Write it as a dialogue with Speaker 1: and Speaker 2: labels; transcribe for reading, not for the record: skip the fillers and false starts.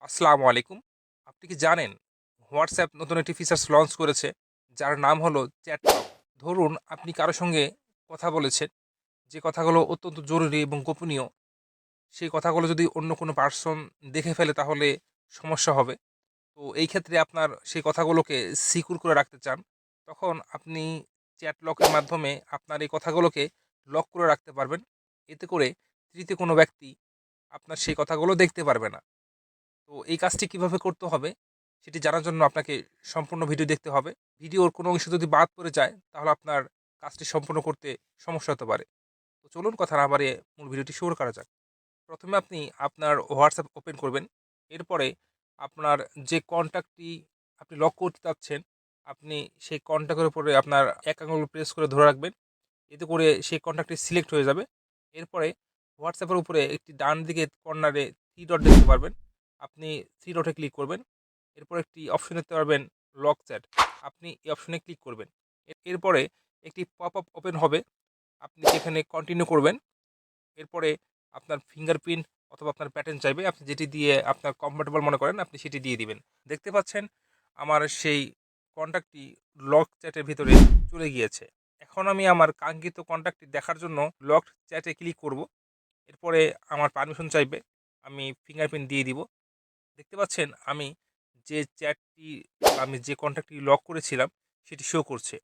Speaker 1: আসসালামু আলাইকুম। আপনি কি জানেন হোয়াটসঅ্যাপ নতুন একটি ফিচার্স লঞ্চ করেছে যার নাম হলো চ্যাট লক। ধরুন আপনি কারো সঙ্গে কথা বলেছেন, যে কথাগুলো অত্যন্ত জরুরি এবং গোপনীয়, সেই কথাগুলো যদি অন্য কোনো পার্সন দেখে ফেলে তাহলে সমস্যা হবে। তো এই ক্ষেত্রে আপনার সেই কথাগুলোকে সিকিউর করে রাখতে চান, তখন আপনি চ্যাট লকের মাধ্যমে আপনার এই কথাগুলোকে লক করে রাখতে পারবেন। এতে করে তৃতীয় কোনো ব্যক্তি আপনার সেই কথাগুলো দেখতে পারবে না। তো এই কাজটি কিভাবে করতে হবে সেটি জানার জন্য আপনাকে সম্পূর্ণ ভিডিও দেখতে হবে। ভিডিওর কোনো অংশ যদি বাদ পড়ে যায় তাহলে আপনার কাজটি সম্পূর্ণ করতে সমস্যা হতে পারে। তো চলুন কথা না বাড়িয়ে মূল ভিডিওটি শুরু করা যাক। প্রথমে আপনি আপনার হোয়াটসঅ্যাপ ওপেন করবেন। এরপরে আপনার যে কন্ট্যাক্টটি আপনি লক করতে চাচ্ছেন, আপনি সেই কন্ট্যাক্টের উপরে আপনার এক আঙুল প্রেস করে ধরে রাখবেন। এতে করে সেই কন্ট্যাক্টটি সিলেক্ট হয়ে যাবে। এরপরে হোয়াটসঅ্যাপের উপরে একটি ডান দিকে কর্নারে থ্রি ডট দেখতে পারবেন। আপনি থ্রি ডটে ক্লিক করবেন। এরপর একটি অপশন দেখতে পারবেন লক চ্যাট। আপনি এই অপশনে ক্লিক করবেন। এরপরে একটি পপ আপ ওপেন হবে। আপনি সেখানে কন্টিনিউ করবেন। এরপরে আপনার ফিঙ্গারপ্রিন্ট অথবা আপনার প্যাটার্ন চাইবে। আপনি যেটি দিয়ে আপনার কমফোর্টেবল মনে করেন আপনি সেটি দিয়ে দিবেন। দেখতে পাচ্ছেন আমার সেই কন্ট্যাক্টটি লক চ্যাটের ভিতরে চলে গিয়েছে। এখন আমি আমার কাঙ্ক্ষিত কন্ট্যাক্টটি দেখার জন্য লকড চ্যাটে ক্লিক করব। এরপরে আমার পারমিশন চাইবে। আমি ফিঙ্গারপ্রিন্ট দিয়ে দিব। দেখতে পাচ্ছেন আমি যে চ্যাটটি আমি যে কন্ট্যাক্টটি লক করেছিলাম সেটি শো করছে।